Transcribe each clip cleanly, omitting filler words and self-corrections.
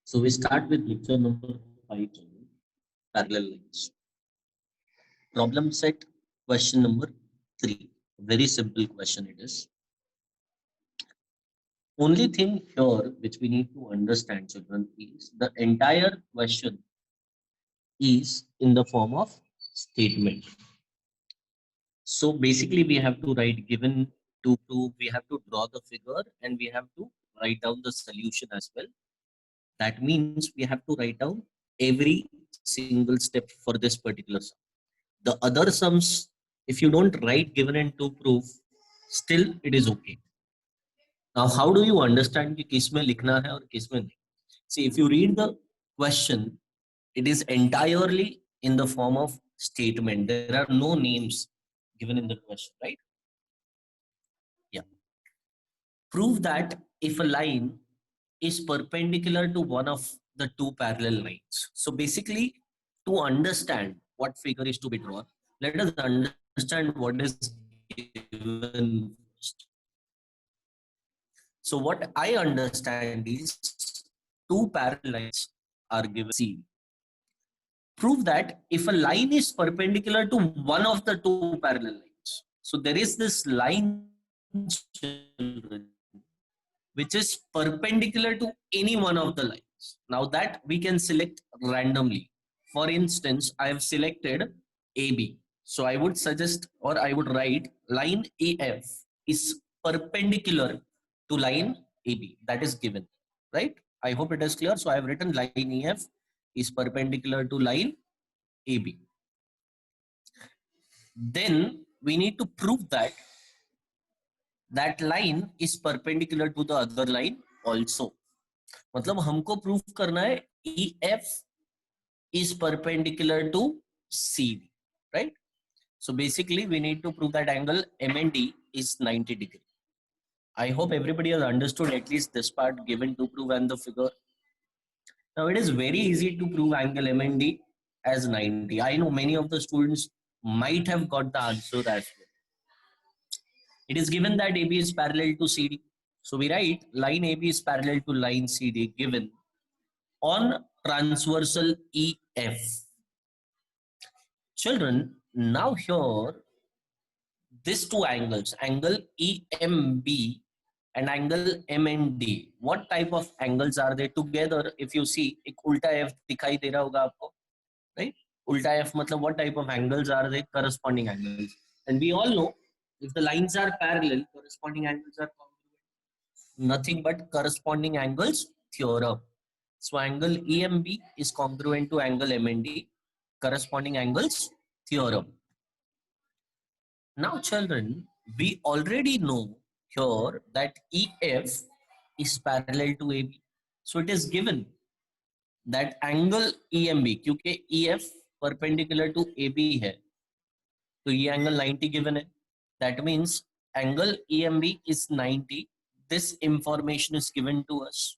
So we start with lecture number 5, parallel lines. Problem set, question number 3. Very simple question it is. Only thing here which we need to understand, children, is the entire question is in the form of statement. So basically we have to write given to prove, we have to draw the figure and we have to write down the solution as well. That means we have to write down every single step for this particular sum. The other sums, if you don't write given and to prove, still it is okay. Now, how do you understand कि किसमें लिखना है और किसमें नहीं? See, if you read the question, it is entirely in the form of statement. There are no names given in the question, right? Yeah. Prove that if a line is perpendicular to one of the two parallel lines. So basically, to understand what figure is to be drawn, let us understand what is given first. So what I understand is two parallel lines are given C. Prove that if a line is perpendicular to one of the two parallel lines, so there is this line which is perpendicular to any one of the lines. Now that we can select randomly. For instance, I have selected AB. So I would suggest or I would write line AF is perpendicular to line AB. That is given, right? I hope it is clear. So I have written line AF is perpendicular to line AB. Then we need to prove that that line is perpendicular to the other line also. मतलब हमको proof करना है EF is perpendicular to CD, right? So basically we need to prove that angle MND is 90 degree. I hope everybody has understood at least this part given to prove and the figure. Now it is very easy to prove angle MND as 90. I know many of the students might have got the answer as well. It is given that AB is parallel to CD. So we write line AB is parallel to line CD given on transversal EF. Children, now here, these two angles, angle EMB and angle MND, what type of angles are they together? If you see, एक उल्टा F दिखाई दे रहा होगा आपको, right? Ulta F मतलब what type of angles are they? Corresponding angles. And we all know, if the lines are parallel, corresponding angles are nothing but corresponding angles theorem. So angle EMB is congruent to angle MND, corresponding angles theorem. Now children, we already know here that EF is parallel to AB. So it is given that angle EMB, क्योंकि EF perpendicular to AB है, तो ये angle 90 given है. That means angle EMB is 90. This information is given to us.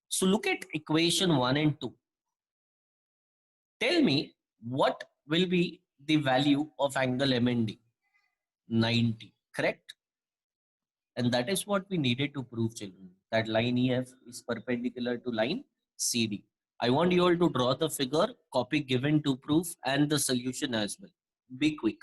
So look at equation 1 and 2. Tell me what will be the value of angle MND? 90, correct? And that is what we needed to prove, children, that line EF is perpendicular to line CD. I want you all to draw the figure, copy given to proof and the solution as well. Be quick.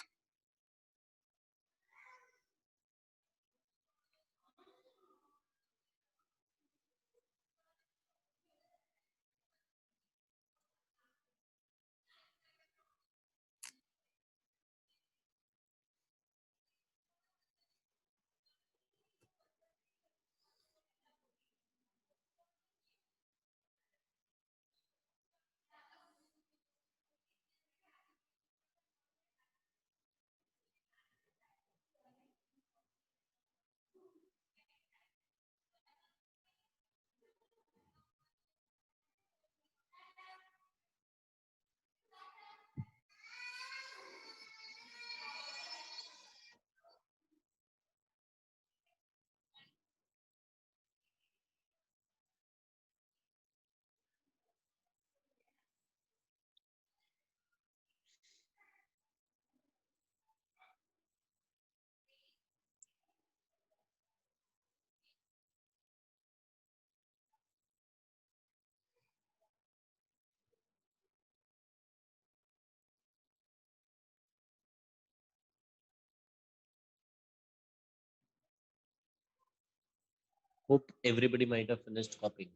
Hope everybody might have finished copying.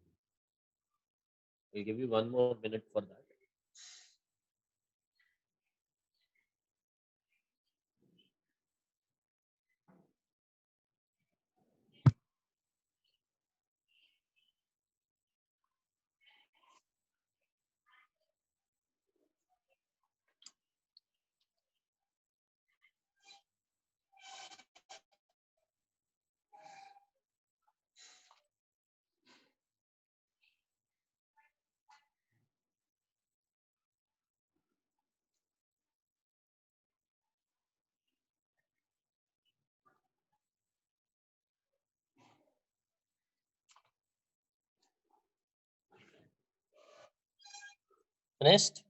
We'll give you 1 more minute for that. Finished?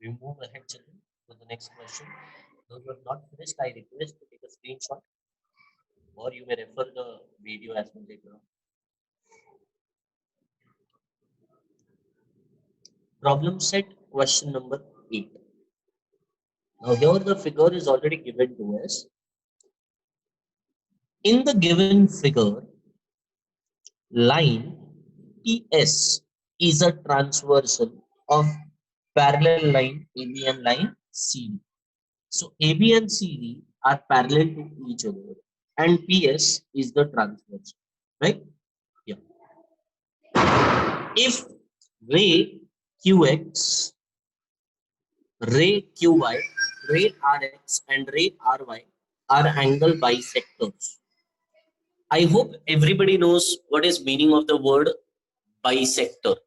We move ahead, children, to the next question. Those who have not finished, I request to take a screenshot, or you may refer the video as well later on. Problem set question number 8. Now here the figure is already given to us. In the given figure, line PS is a transversal of parallel line AB and line CD. So AB and CD are parallel to each other, and PS is the transversal, right? Yeah. If ray QX, ray QY, ray RX, and ray RY are angle bisectors. I hope everybody knows what is meaning of the word bisector.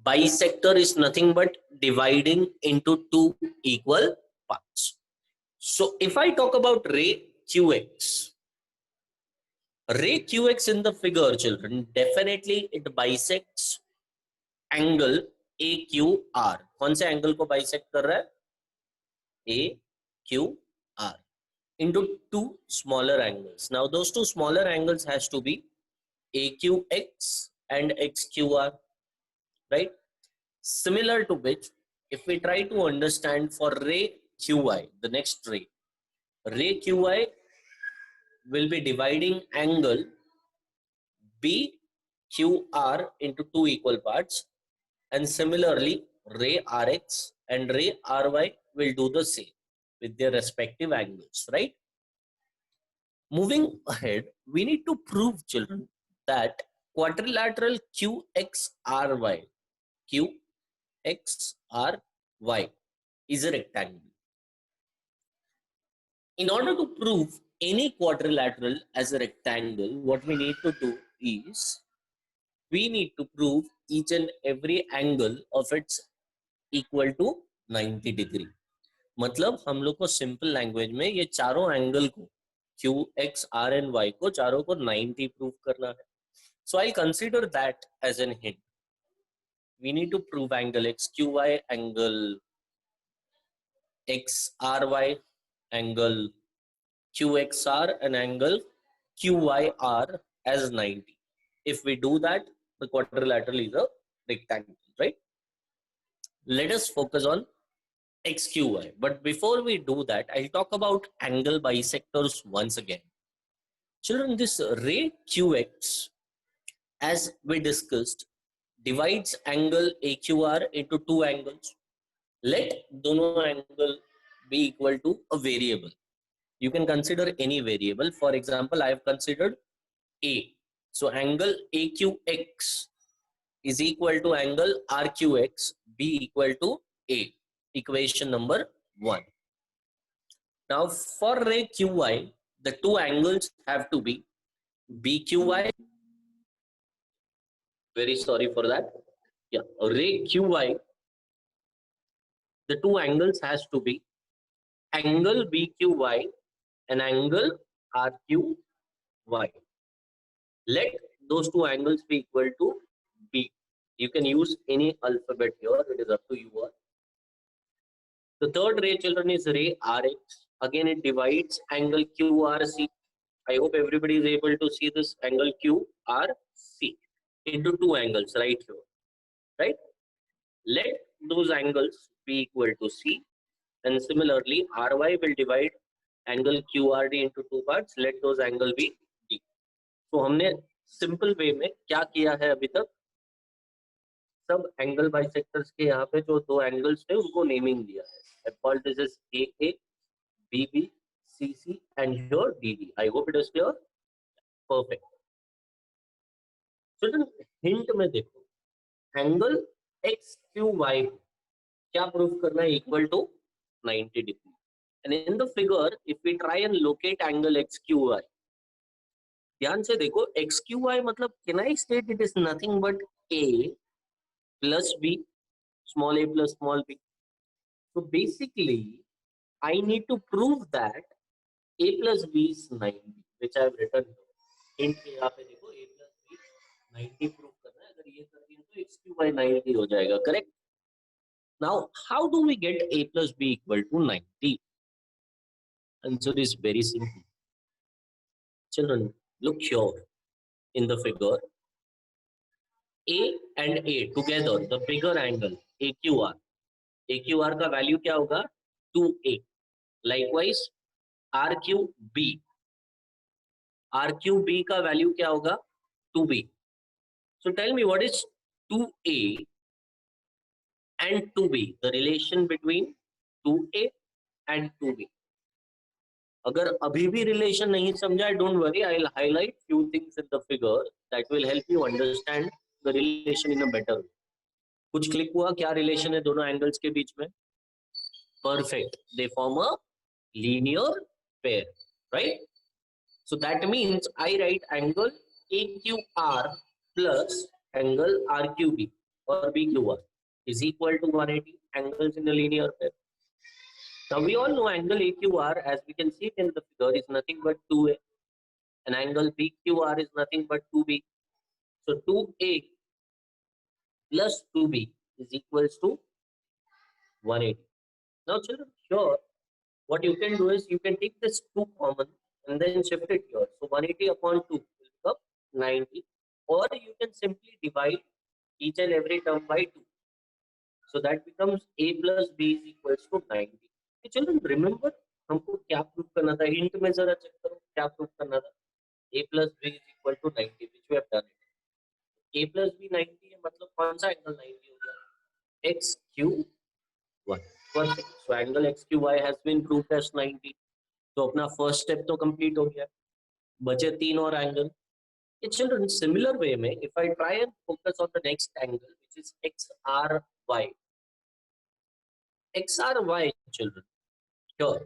Bisector is nothing but dividing into two equal parts. So if I talk about ray QX in the figure, children, definitely it bisects angle AQR. कौन से angle को bisect कर रहा है? AQR into two smaller angles. Now those two smaller angles has to be AQX and XQR, right? Similar to which, if we try to understand for ray QI, the next ray QI will be dividing angle BQR into two equal parts, and similarly ray RX and ray RY will do the same with their respective angles, right? Moving ahead, we need to prove, children, that quadrilateral QXRY is a rectangle. In order to prove any quadrilateral as a rectangle, what we need to do is we need to prove each and every angle of its equal to 90 degree. मतलब हम लोग को simple language में ये चारों angle को Q, X, R and Y को चारों को 90 प्रूव करना है. So I'll consider that as an hint. We need to prove angle XQY, angle XRY, angle QXR, and angle QYR as 90. If we do that, the quadrilateral is a rectangle, right? Let us focus on XQY. But before we do that, I'll talk about angle bisectors once again. Children, this ray QX, as we discussed, divides angle AQR into two angles. Let dono angle be equal to a variable. You can consider any variable. For example, I have considered A. So angle AQX is equal to angle RQX be equal to A. Equation number 1. Now for ray QY, the two angles have to be BQY. Very sorry for that. Yeah, ray QY, the two angles has to be angle BQY and angle RQY. Let those two angles be equal to B. You can use any alphabet here. It is up to you all. The third ray, children, is ray RX. Again, it divides angle QRC. I hope everybody is able to see this angle QRC into two angles right here. Right? Let those angles be equal to C. And similarly, RY will divide angle QRD into two parts. Let those angles be D. So हमने simple way में क्या किया है अभी तक, सब angle bisectors के यहाँ पे जो दो एंगल्स थे उनको नेमिंग दिया है. I call this as AA, BB, CC and here DD. I hope it is clear. Perfect. So hint में देखो एंगल XQY क्या प्रूफ करना है, equal to 90 degree. And in the figure, if we try and locate angle XQY, ध्यान से देखो XQY मतलब can I state it is nothing but A plus B, small a plus small b. So basically, I need to prove that A plus B is 90, which I have written here. Hint के यहाँ पे देखो A plus B 90 prove करना है. अगर ये कर दिया तो XQY 90 हो जाएगा. Correct? Now, how do we get A plus B equal to 90? Answer is very simple. Children, look here in the figure. A and A together, the bigger angle, AQR. AQR का value क्या होगा? 2A. Likewise, RQB. RQB का value क्या होगा? 2B. So tell me what is 2A and 2B, the relation between 2A and 2B. अगर अभी भी relation नहीं समझा, don't worry, I'll highlight few things in the figure that will help you understand the relation in a better way. कुछ click हुआ? क्या relation है दोनों एंगल्स के बीच में? Perfect. They form a linear pair, right? So that means I write angle AQR plus angle RQB or BQR is equal to 180 angles in a linear pair. Now we all know angle AQR, as we can see it in the figure, is nothing but 2A. And angle BQR is nothing but 2B. So 2A plus 2B is equals to 180. Now children, here what you can do is you can take this 2 common and then shift it here. So 180 upon 2 will become 90, or you can simply divide each and every term by 2. So that becomes A plus B is equals to 90. So children, remember हमको क्या proof करना था? Hint में जरा check करो क्या proof करना था. A plus B is equal to 90, which we have done it. A plus B 90 है मतलब कौन सा एंगल 90 हो गया? XQY. Perfect. So angle XQY has been proved as 90. तो अपना फर्स्ट स्टेप तो कंप्लीट हो गया. बचे 3 और एंगल. Children, similar way में if I try and focus on the next angle, which is XRY. XRY, children. Here,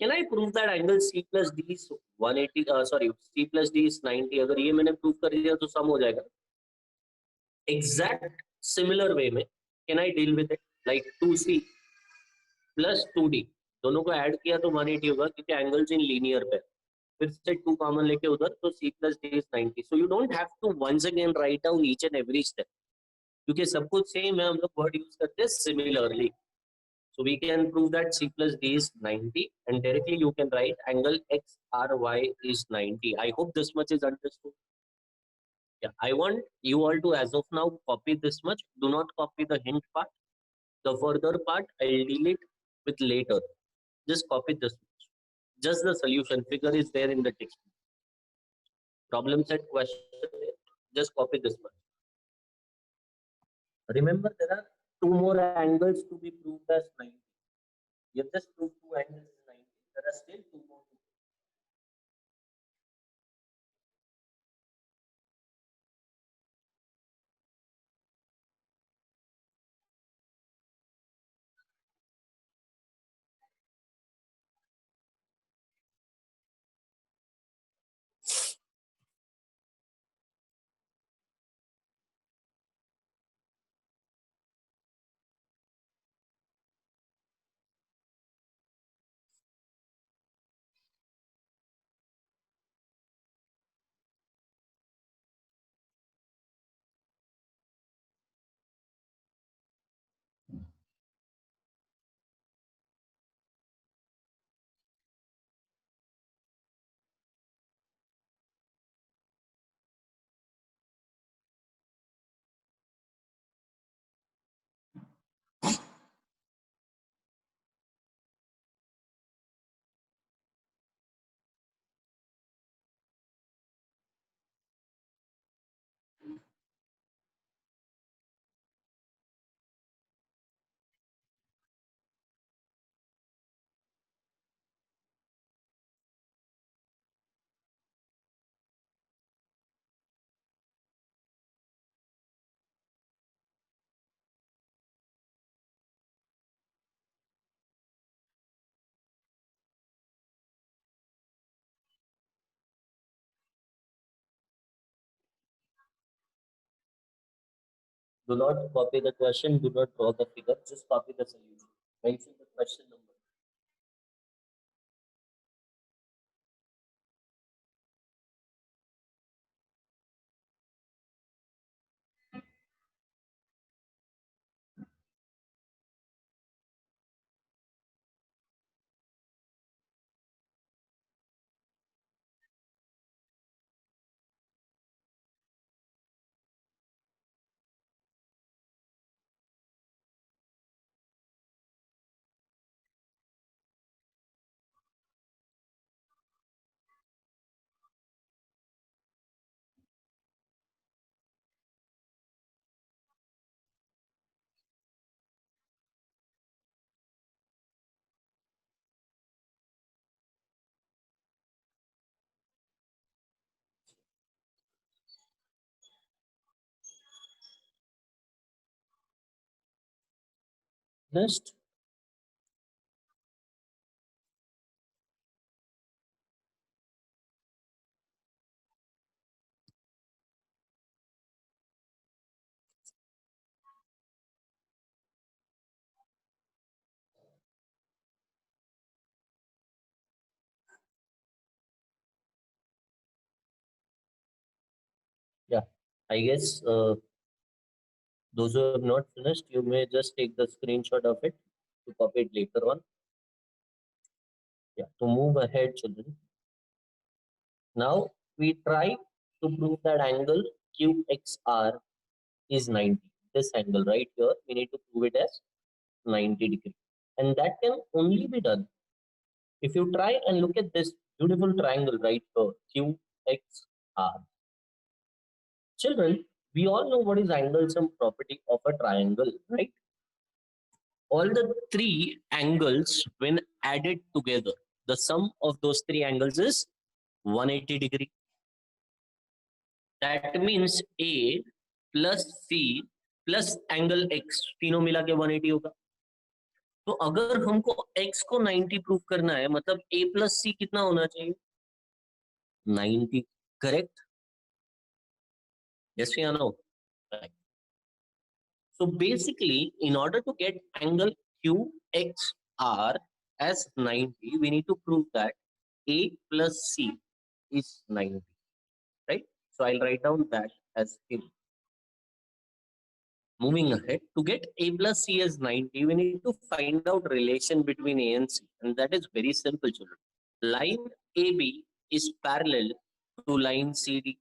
can I prove that angle C plus D is 180? Sorry, C plus D is 90. अगर ये मैंने prove कर दिया तो सम हो जाएगा. Exact similar way में can I deal with it? Like 2C plus 2D, दोनों को ऐड किया तो 180 होगा क्योंकि एंगल्स इन लीनियर पे. फिर से 2 कॉमन लेके उधर तो C plus D is 90. So you don't have to once again write down each and every step क्योंकि सब कुछ सेम है. हम लोग वर्ड यूज करते हैं similarly. So we can prove that C plus D is 90 and directly you can write angle XRY is 90. I hope this much is understood. Yeah, I want you all to as of now copy this much. Do not copy the hint part. The further part I'll deal it with later. Just copy this much. Just the solution figure is there in the textbook. Problem set question, just copy this much. Remember, there are 2 more angles to be proved as 90. You have just proved 2 angles as 90. There are still 2 more. Do not copy the question, do not draw the figure, just copy the solution. Mention the question number. Next, yeah, I guess those who have not finished, you may just take the screenshot of it to copy it later on. Yeah, to move ahead, children. Now we try to prove that angle QXR is 90. This angle right here, we need to prove it as 90 degree. And that can only be done if you try and look at this beautiful triangle right here, QXR. Children, we all know what is angle sum property of a triangle, right? All the three angles, when added together, the sum of those three angles is 180 degree. That means A plus C plus angle X तीनों मिला के 180 होगा. तो अगर हमको X को 90 prove करना है, मतलब A plus C कितना होना चाहिए? 90. Correct? Yes or no? Right. So basically, in order to get angle QXR as 90, we need to prove that A plus C is 90. Right? So I'll write down that as him. Moving ahead, to get A plus C as 90, we need to find out relation between A and C. And that is very simple, children. Line AB is parallel to line CD.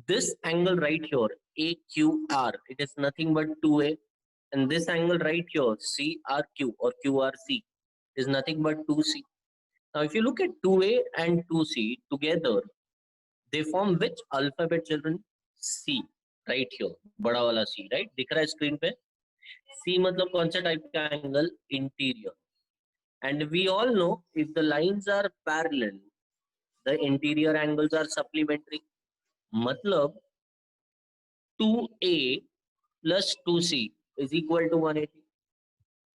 This angle right here, AQR, it is nothing but 2A. And this angle right here, CRQ or QRC, is nothing but 2C. Now, if you look at 2A and 2C together, they form which alphabet, children? C. Right here बड़ा वाला सी right दिख रहा है screen पे. सी मतलब कौन सा type का angle? Interior. And we all know if the lines are parallel the interior angles are supplementary. मतलब 2a plus 2c is equal to 180.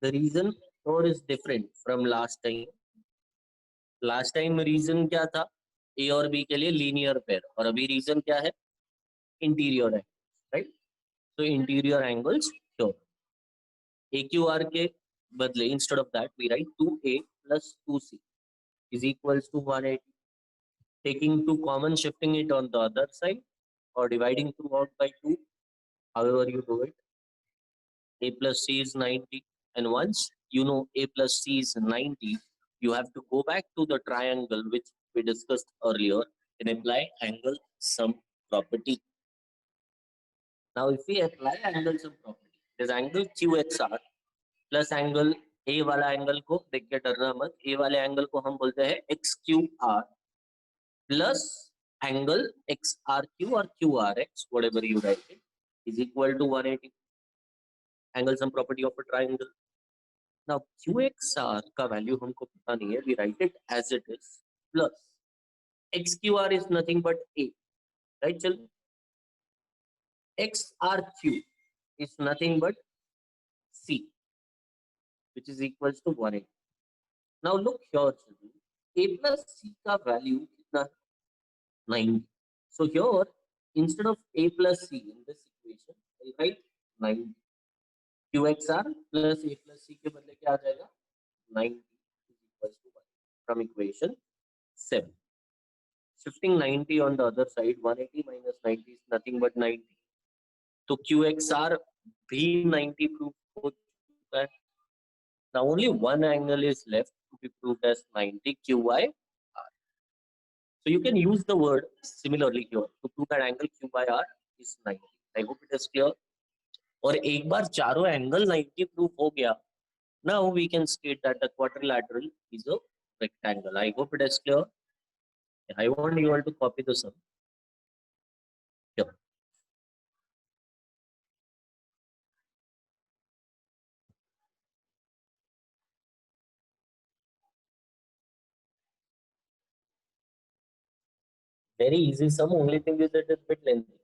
The reason or is different from last time. Last time reason क्या था? ए और B के लिए linear pair, और अभी reason क्या है? इंटीरियर है, right? So interior angles here. AQR के बदले instead of that we write 2A plus 2C is equals to 180. Taking 2 common, shifting it on the other side or dividing throughout by 2, however you do it. A plus C is 90, and once you know A plus C is 90, you have to go back to the triangle which we discussed earlier and apply angle sum property. Now if we apply angle sum property, this angle QXR plus angle A वाला angle को देख के डरना मत, ए वाले angle को हम बोलते हैं X Q R plus angle X R Q और Q R X whatever you write it is equal to 180. Angle sum property of a triangle. Now Q X R का वैल्यू हमको पता नहीं है, we write it as it is plus X Q R is nothing but A, right? चलो X R Q is nothing but C which is equals to 180. Now look here, children. A plus C का value कितना? 90. So here, instead of A plus C in this equation, right 9 QXR plus A plus C के बदले क्या आ जाएगा 90 is equals to 1 from equation 7. Shifting 90 on the other side, 180 minus 90 is nothing but 90. तो QXR भी 90 proof हो चुका है. Now only one angle is left to be proved as 90 QYR. So you can use the word similarly here to prove that angle QYR is 90. I hope it is clear. और एक बार चारों angle 90 proof हो गया, now we can state that the quadrilateral is a rectangle. I hope it is clear. I want you all to copy the sum. Here. Very easy sum, only thing is that it's a bit lengthy.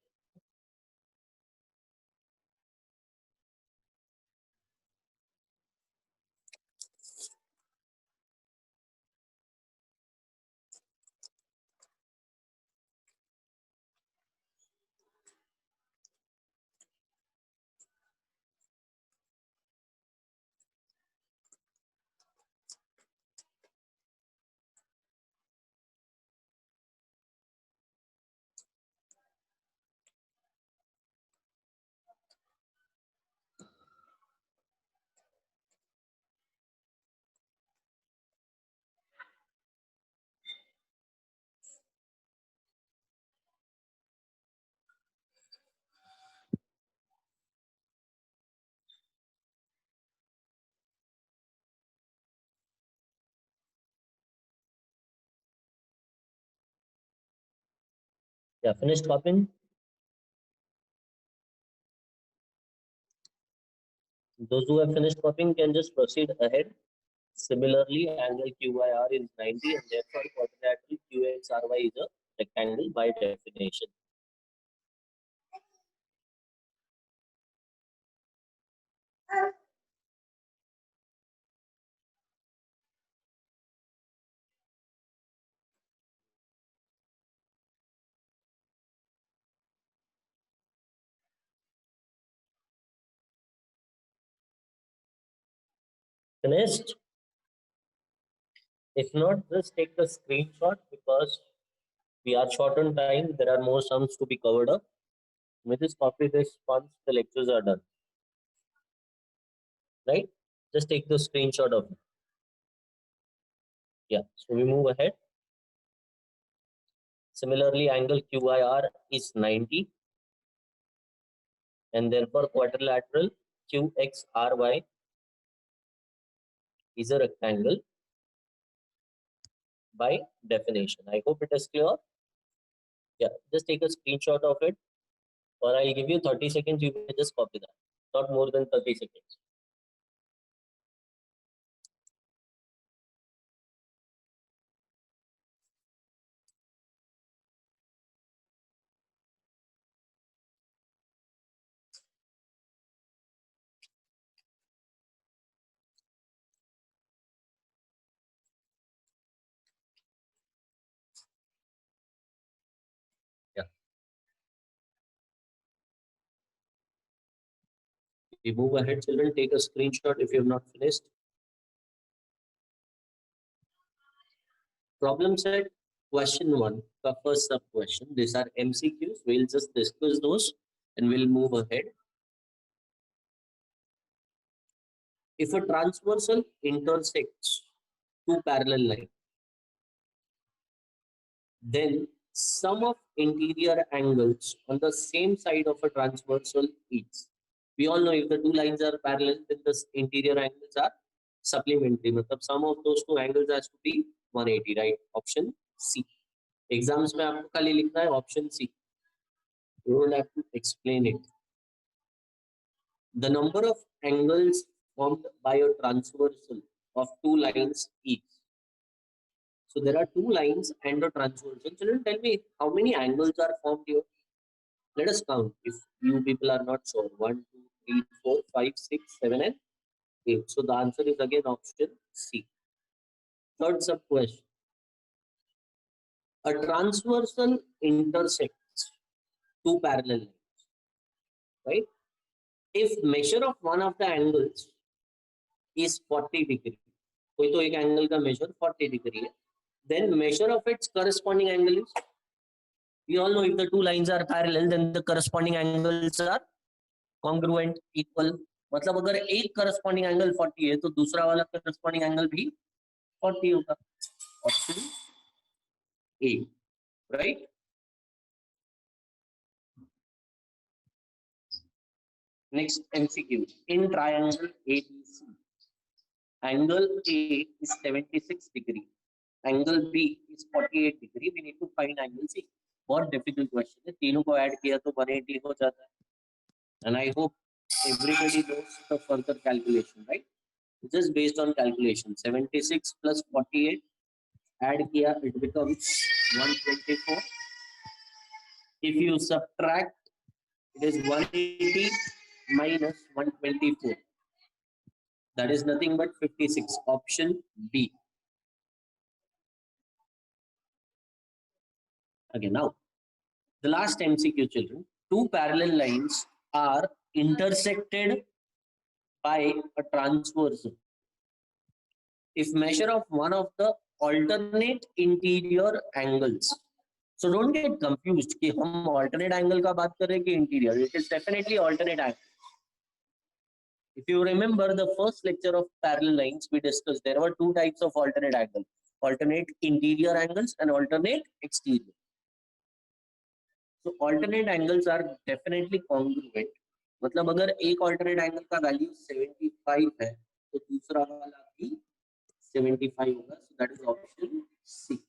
Yeah, finished copying. Those who have finished copying can just proceed ahead. Similarly, angle QYR is 90 and therefore quadrilateral QXRY is a rectangle by definition. Finished? If not, just take the screenshot because we are short on time. There are more sums to be covered up. We just copy this once the lectures are done. Right? Just take the screenshot of it. Yeah, so we move ahead. Similarly, angle QIR is 90 and therefore quadrilateral QXRY is a rectangle by definition. I hope it is clear. Yeah, just take a screenshot of it or I'll give you 30 seconds. You can just copy that. Not more than 30 seconds. Yeah. We move ahead, children. Take a screenshot if you have not finished. Problem set question 1, the first sub question. These are MCQs. We'll just discuss those and we'll move ahead. If a transversal intersects two parallel lines, then sum of interior angles on the same side of a transversal is. We all know if the two lines are parallel, then the interior angles are supplementary. मतलब sum of those two angles has to be 180, right? Option C. Exams में आपको खाली लिखना है option C. You don't have to explain it. The number of angles formed by a transversal of two lines is. So there are two lines and a transversal. Children, tell me how many angles are formed here. Let us count if you people are not sure. 1, 2, 3, 4, 5, 6, 7, and 8. So the answer is again option C. Third sub question. A transversal intersects two parallel lines, right? if measure of one of the angles is 40 degree, कोई तो एक angle का measure 40 degree है, then measure of its corresponding angle is, we all know if the two lines are parallel then the corresponding angles are congruent, equal. मतलब अगर एक corresponding angle 40 है तो दूसरा वाला corresponding angle भी 40 होगा. Option A, right? Next MCQ. In triangle ABC, angle A is 76 degree, angle B is 48 degree. We need to find angle C. बहुत difficult question है, तीनों को ऐड किया तो 180 हो जाता है. And I hope everybody knows the further calculation, right? Just based on calculation, 76 plus 48 add किया, it becomes 124. If you subtract, it is 180 minus 124. That is nothing but 56. Option B. Okay, now the last MCQ, children. Two parallel lines are intersected by a transversal. If measure of one of the alternate interior angles. So don't get confused कि हम alternate angle का बात कर रहे हैं कि interior. It is definitely alternate angle. If you remember the first lecture of parallel lines, we discussed there were two types of alternate angles: alternate interior angles and alternate exterior. So alternate angles are definitely congruent. मतलब अगर एक alternate angle का value 75 है तो दूसरा वाला भी 75 होगा. So that is option C.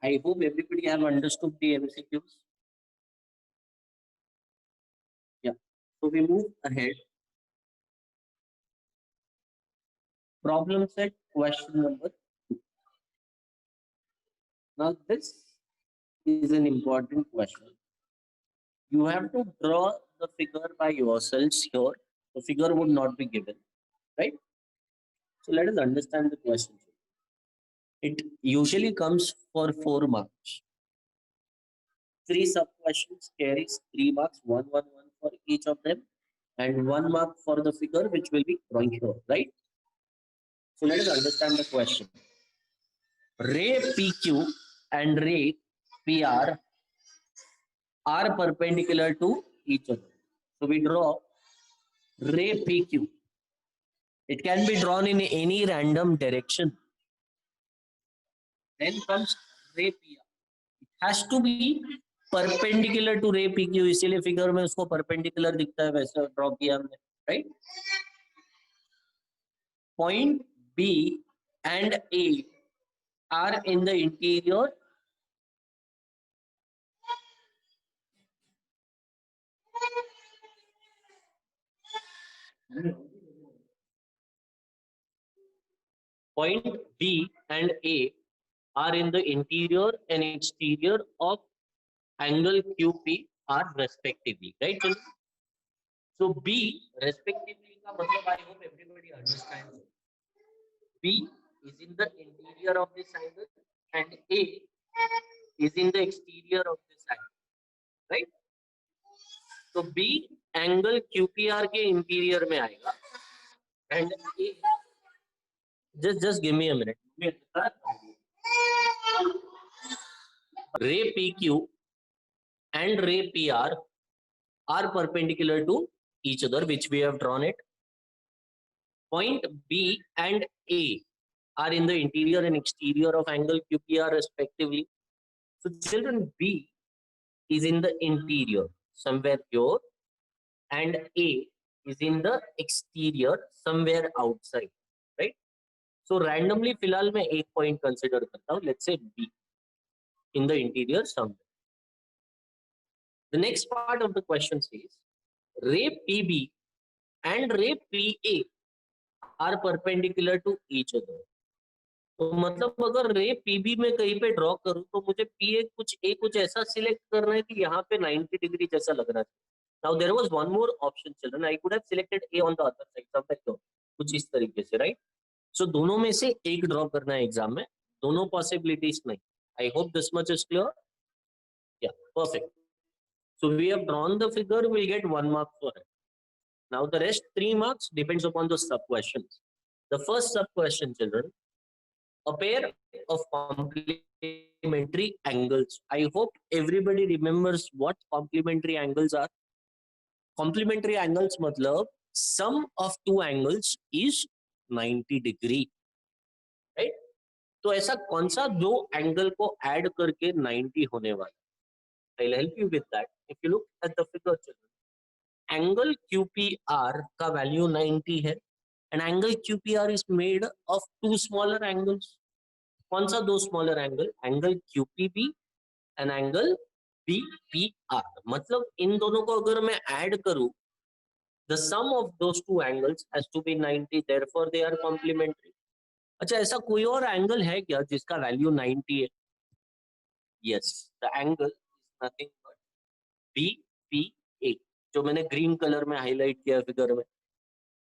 I hope everybody have understood the MCQs. Yeah. So we move ahead. Problem set question number 2. Now this is an important question. You have to draw the figure by yourselves here. The figure would not be given, right? So let us understand the question. It usually comes for 4 marks. 3 sub-questions carries 3 marks, 1, 1, 1 for each of them, and 1 mark for the figure which will be drawing here, right? So let us understand the question. Ray PQ and ray PR are perpendicular to each other. So we draw ray PQ. It can be drawn in any random direction. Then comes ray PR. It has to be perpendicular to ray PQ. इसीलिए figure में उसको perpendicular दिखता है, वैसे draw किया हमने, right? Point B and A are in the interior. Point B and A are in the interior and exterior of angle QPR respectively, right? So B respectively का मतलब, I hope everybody understands. B is in the interior of this angle and A is in the exterior of this angle, right? So B angle QPR के interior में आएगा and A, just give me a minute. Ray PQ and ray PR are perpendicular to each other, which we have drawn it. Point B and A are in the interior and exterior of angle QPR respectively. So children, B is in the interior somewhere here and A is in the exterior somewhere outside, right? So randomly फिलहाल मैं एक point consider करता हूँ, let's say B in the interior somewhere. The next part of the question says ray PB and ray PA are perpendicular to each other. तो मतलब अगर रे PB में कहीं पे ड्रॉ करूं तो मुझे पीए कुछ ऐसा सिलेक्ट करना है कि यहाँ पे 90 डिग्री जैसा लगना चाहिए. Now there was one more option children, I could have selected a on the other side somewhere, कुछ इस तरीके से, राइट? सो दोनों में से एक ड्रॉ करना है एग्जाम में, दोनों पॉसिबिलिटीज नहीं. I hope this much is clear. या perfect. So we have drawn the figure, we'll get 1 mark for it. Now the rest 3 marks depends upon the sub questions. The first sub question, children, a pair of complementary angles. I hope everybody remembers what complementary angles are. Complementary angles मतलब sum of two angles is 90 degree, right? तो ऐसा कौन सा दो angle को add करके 90 होने वाला? I'll help you with that. If you look at the figure, children, angle QPR का value 90 है, and angle QPR is made of two smaller angles. कौन सा दो smaller angle? Angle QPB and angle BPR. मतलब इन दोनों को अगर मैं ऐड करूं, the sum of those two angles has to be 90, therefore they are complementary. अच्छा, ऐसा कोई और एंगल है क्या जिसका वैल्यू 90 है? Yes, the angle is nothing but BPA, जो मैंने ग्रीन कलर में हाईलाइट किया फिगर में.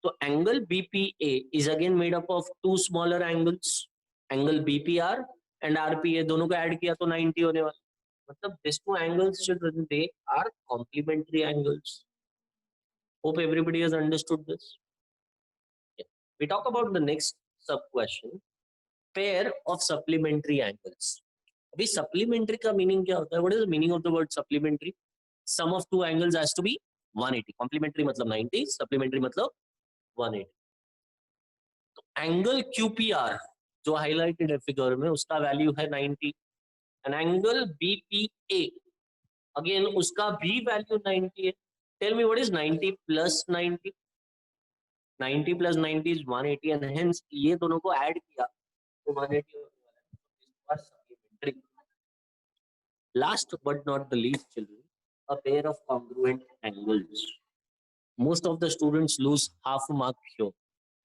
तो angle BPA is again made up of two smaller angles, angle BPR and RPA, दोनों को ऐड किया तो 90 होने वाला. मतलब these two angles, children, they are complementary angles. Hope everybody has understood this. Yeah. We talk about the next sub question, pair of supplementary angles. अभी supplementary का meaning क्या होता है? What is the meaning of the word supplementary? Sum of two angles has to be 180. Complementary मतलब 90, supplementary मतलब 180. तो angle QPR जो highlighted है फिगर में, उसका वैल्यू है 90, एंड एंगल BPA अगेन उसका भी वैल्यू 90 है. Tell me what is 90 plus 90? 90 plus 90 is 180, and hence ये दोनों को ऐड किया तो 180 होने वाला है. तो इस supplementary. Last but not the least, children, a pair of congruent angles. Most of the students lose half a mark here.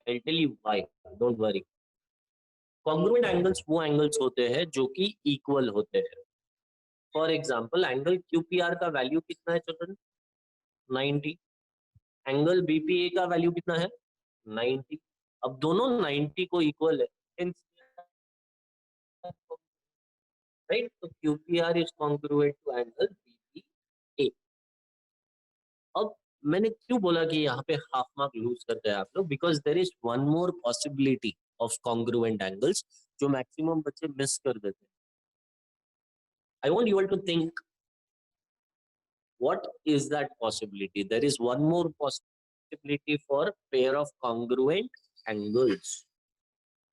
I'll tell you why. Don't worry. Congruent angles वो angles होते हैं जो कि equal होते हैं. For example, angle QPR का value कितना है children? 90. Angle BPA का value कितना है? 90. अब दोनों 90 को equal है. Hence, right? So QPR is congruent to angle BPA. अब मैंने क्यों बोला कि यहाँ पे हाफ मार्क लूज करते हैं आप लोग? Because there is one more possibility of congruent angles जो मैक्सिमम बच्चे मिस कर देते हैं. I want you all to think what is that possibility. There is one more possibility for pair of congruent angles.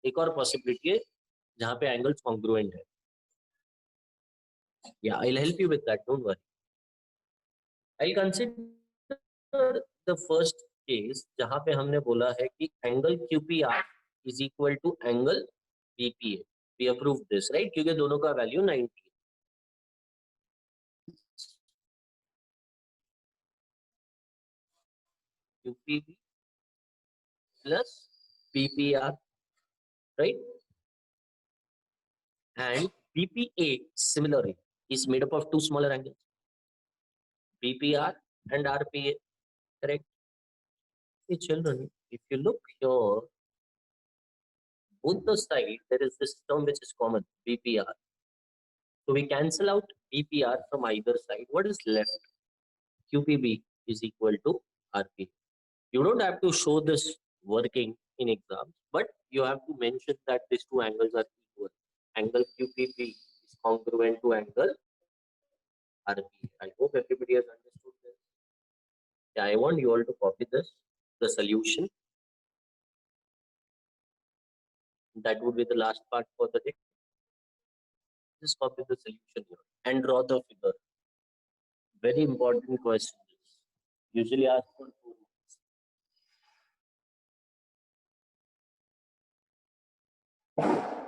एक और possibility है जहाँ पे एंगल्स कॉन्ग्रुएंट है. या I will help you with that, don't worry. I consider the first case जहां पे हमने बोला है कि angle QPR is equal to angle BPA. We approve this, right? क्योंकि दोनों का वैल्यू 90 है. QPB plus BPR, right? And BPA similarly is made up of two smaller angles, BPR and RPA, correct? Hey children, if you look here, both the side there is this term which is common, BPR. So we cancel out BPR from either side. What is left? QPB is equal to RP. You don't have to show this working in exams, but you have to mention that these two angles are equal. Angle QPB is congruent to angle RP. I hope everybody has understood this. Yeah, I want you all to copy this, the solution. That would be the last part for the day. Just copy the solution here and draw the figure. Very important question. Usually asked for 4 marks.